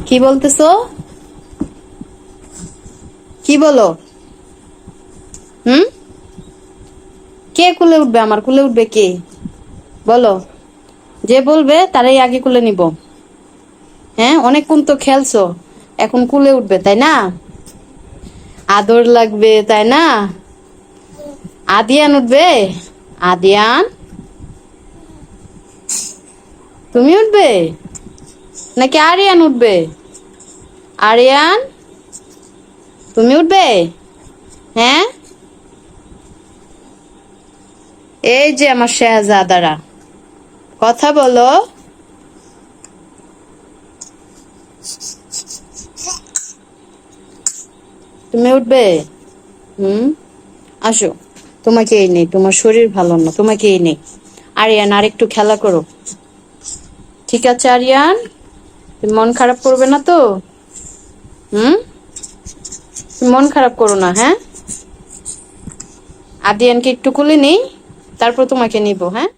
কি বলতেছো? কি বলো? কে কুলে উঠবে? আমার কুলে উঠবে কে? বলো। যে বলবে তারাই আগে কুলে নিব। হ্যাঁ, অনেকক্ষণ তো খেলছো, এখন কুলে উঠবে তাই না? আদর লাগবে তাই না? আদিয়ান উঠবে? আদিয়ান, তুমি উঠবে নাকি আরিয়ান উঠবে? আরিয়ান, তুমি উঠবে? হ্যাঁ, এই যে আমার শেহজাদারা, কথা বলো। তুমি উঠবে? হুম, আসো। তোমাকে এই নেই, তোমার শরীর ভালো না, তোমাকে এই নেই। আরিয়ান, আর একটু খেলা করো। ঠিক আছে আরিয়ান, তুমি মন খারাপ করবে না তো? হুম, তুমি মন খারাপ করো না, হ্যাঁ? আদিয়ানকে একটু কোলে নেই, তারপর তোমাকে নিব, হ্যাঁ?